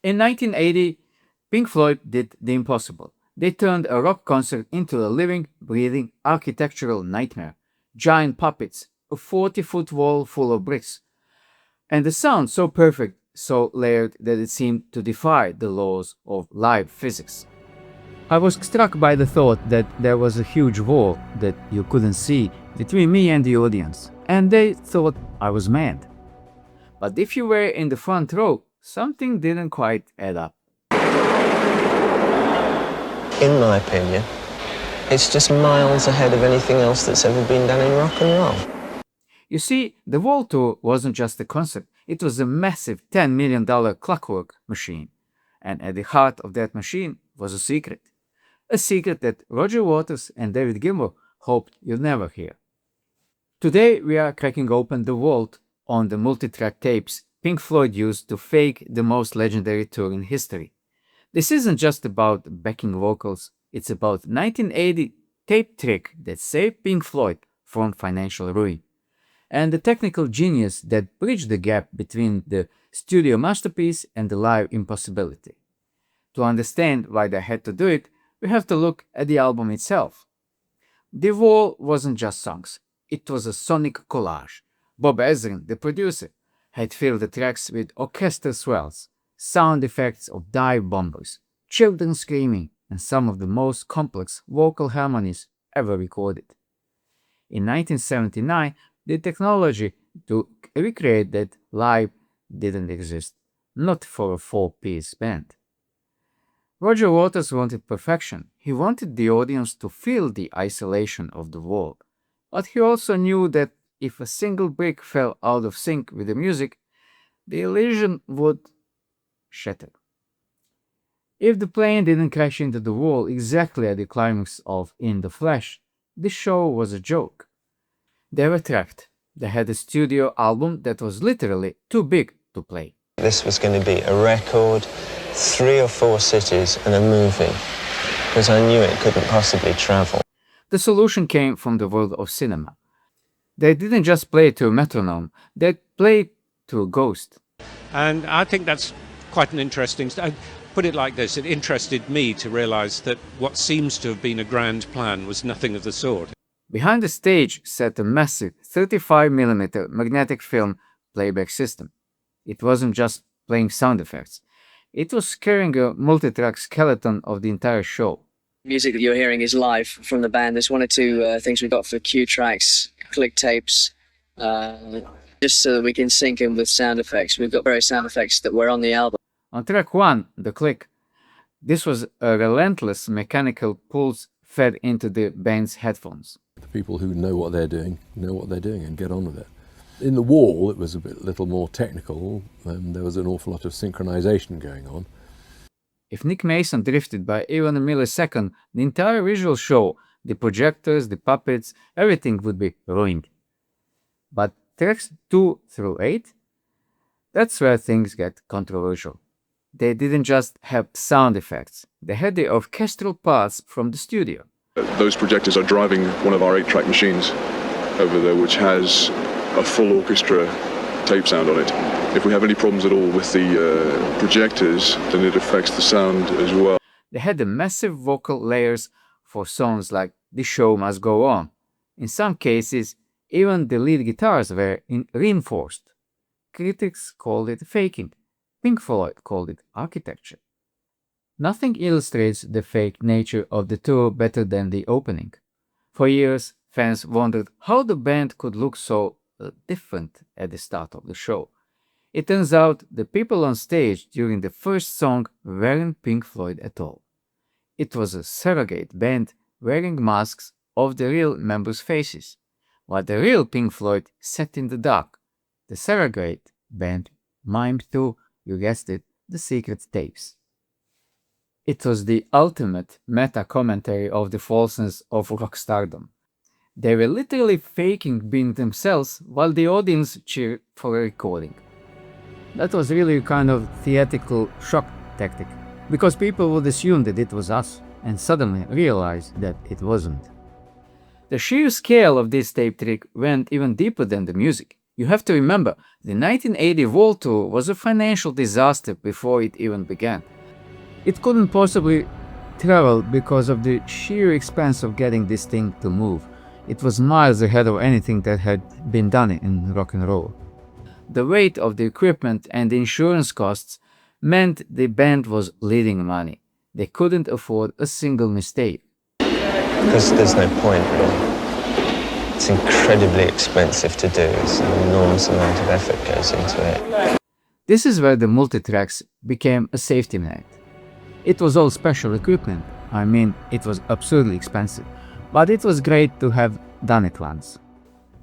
In 1980, Pink Floyd did the impossible. They turned a rock concert into a living, breathing architectural nightmare. Giant puppets, a 40-foot wall full of bricks, and the sound so perfect, so layered that it seemed to defy the laws of live physics. I was struck by the thought that there was a huge wall that you couldn't see between me and the audience, and they thought I was mad. But if you were in the front row, something didn't quite add up. In my opinion, it's just miles ahead of anything else that's ever been done in rock and roll. You see, the Wall Tour wasn't just a concert, it was a massive $10 million clockwork machine. And at the heart of that machine was a secret. A secret that Roger Waters and David Gilmour hoped you'd never hear. Today we are cracking open the vault on the multitrack tapes Pink Floyd used to fake the most legendary tour in history. This isn't just about backing vocals, it's about 1980 tape trick that saved Pink Floyd from financial ruin, and the technical genius that bridged the gap between the studio masterpiece and the live impossibility. To understand why they had to do it, we have to look at the album itself. The Wall wasn't just songs, it was a sonic collage. Bob Ezrin, the producer, had filled the tracks with orchestral swells, sound effects of dive bombers, children screaming, and some of the most complex vocal harmonies ever recorded. In 1979, the technology to recreate that live didn't exist, not for a four-piece band. Roger Waters wanted perfection. He wanted the audience to feel the isolation of the wall. But he also knew that if a single brick fell out of sync with the music, the illusion would shatter. If the plane didn't crash into the wall exactly at the climax of In the Flesh, the show was a joke. They were trapped. They had a studio album that was literally too big to play. This was going to be a record, 3 or 4 cities, and a movie, because I knew it couldn't possibly travel. The solution came from the world of cinema. They didn't just play to a metronome, they played to a ghost. And I think that's quite an interesting... I put it like this, it interested me to realise that what seems to have been a grand plan was nothing of the sort. Behind the stage sat a massive 35mm magnetic film playback system. It wasn't just playing sound effects. It was carrying a multitrack skeleton of the entire show. Music that you're hearing is live from the band. There's 1 or 2 things we've got for cue tracks, click tapes, just so that we can sync in with sound effects. We've got various sound effects that were on the album. On track 1, the click, this was a relentless mechanical pulse fed into the band's headphones. The people who know what they're doing and get on with it. In the Wall, it was a little more technical, and there was an awful lot of synchronization going on. If Nick Mason drifted by even a millisecond, the entire visual show, the projectors, the puppets, everything would be ruined. But tracks 2 through 8, that's where things get controversial. They didn't just have sound effects, they had the orchestral parts from the studio. Those projectors are driving one of our 8-track machines over there, which has a full orchestra tape sound on it. If we have any problems at all with the projectors, then it affects the sound as well. They had the massive vocal layers for songs like The Show Must Go On. In some cases, even the lead guitars were reinforced. Critics called it faking. Pink Floyd called it architecture. Nothing illustrates the fake nature of the tour better than the opening. For years, fans wondered how the band could look so different at the start of the show. It turns out the people on stage during the first song weren't Pink Floyd at all. It was a surrogate band wearing masks of the real members' faces, while the real Pink Floyd sat in the dark. The surrogate band mimed through, you guessed it, the secret tapes. It was the ultimate meta-commentary of the falseness of rock stardom. They were literally faking being themselves while the audience cheered for a recording. That was really a kind of theatrical shock tactic, because people would assume that it was us and suddenly realize that it wasn't. The sheer scale of this tape trick went even deeper than the music. You have to remember, the 1980 World Tour was a financial disaster before it even began. It couldn't possibly travel because of the sheer expense of getting this thing to move. It was miles ahead of anything that had been done in rock and roll. The weight of the equipment and the insurance costs meant the band was bleeding money. They couldn't afford a single mistake. Because there's no point, really. It's incredibly expensive to do. It's an enormous amount of effort goes into it. This is where the multitracks became a safety net. It was all special equipment. I mean, it was absurdly expensive, but it was great to have done it once.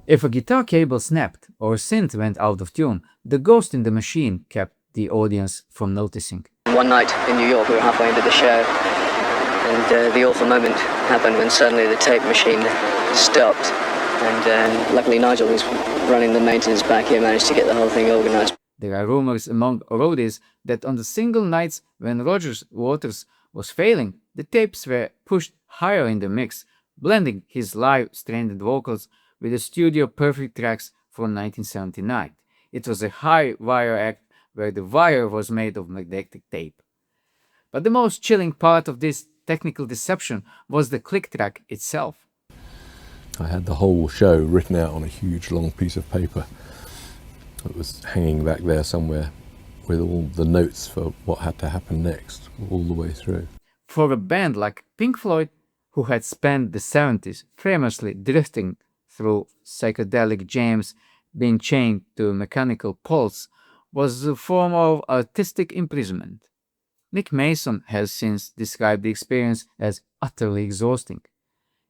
If a guitar cable snapped or a synth went out of tune, the ghost in the machine kept the audience from noticing. One night in New York, we were halfway into the show, and the awful moment happened when suddenly the tape machine stopped. And luckily Nigel, who's running the maintenance back here, managed to get the whole thing organized. There are rumors among roadies that on the single nights when Roger's Waters was failing, the tapes were pushed higher in the mix, blending his live stranded vocals with the studio perfect tracks from 1979. It was a high wire act where the wire was made of magnetic tape. But the most chilling part of this technical deception was the click track itself. I had the whole show written out on a huge long piece of paper that was hanging back there somewhere with all the notes for what had to happen next all the way through. For a band like Pink Floyd, who had spent the 70s famously drifting through psychedelic jams, being chained to a mechanical pulse, was a form of artistic imprisonment. Nick Mason has since described the experience as utterly exhausting.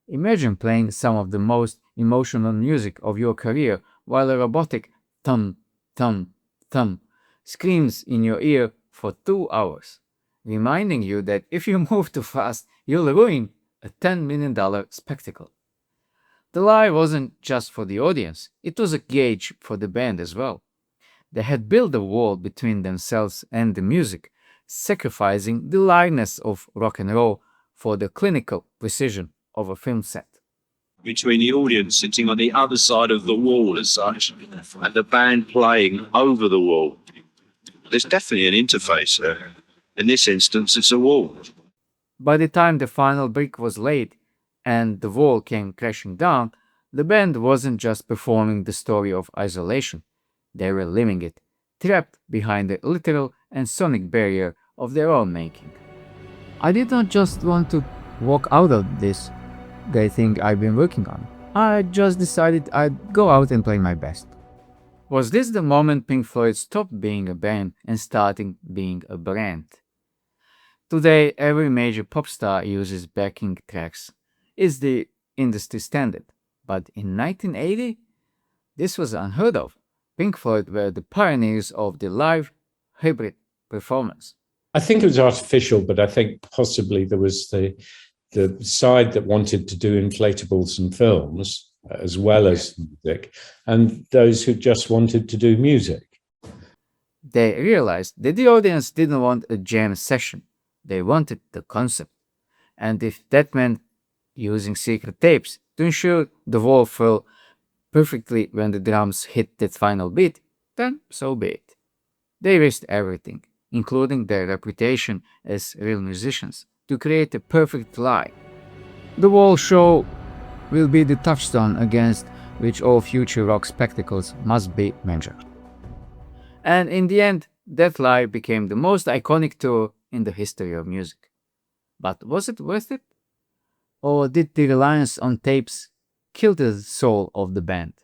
Imagine playing some of the most emotional music of your career while a robotic thump, thump, thump screams in your ear for 2 hours, reminding you that if you move too fast, you'll ruin a $10 million spectacle. The lie wasn't just for the audience, it was a gauge for the band as well. They had built a wall between themselves and the music, sacrificing the liveness of rock and roll for the clinical precision of a film set. Between the audience sitting on the other side of the wall as such, and the band playing over the wall. There's definitely an interface there. In this instance, it's a wall. By the time the final brick was laid and the wall came crashing down, the band wasn't just performing the story of isolation. They were living it, trapped behind the literal and sonic barrier of their own making. I did not just want to walk out of this great thing I've been working on. I just decided I'd go out and play my best. Was this the moment Pink Floyd stopped being a band and starting being a brand? Today, every major pop star uses backing tracks. It's the industry standard. But in 1980, this was unheard of. Pink Floyd were the pioneers of the live hybrid performance. I think it was artificial, but I think possibly there was the side that wanted to do inflatables and films as well as music, and those who just wanted to do music. They realized that the audience didn't want a jam session. They wanted the concept. And if that meant using secret tapes to ensure the wall fell perfectly when the drums hit that final beat, then so be it. They risked everything, including their reputation as real musicians, to create a perfect lie. The wall show will be the touchstone against which all future rock spectacles must be measured. And in the end, that lie became the most iconic tour in the history of music. But was it worth it? Or did the reliance on tapes kill the soul of the band?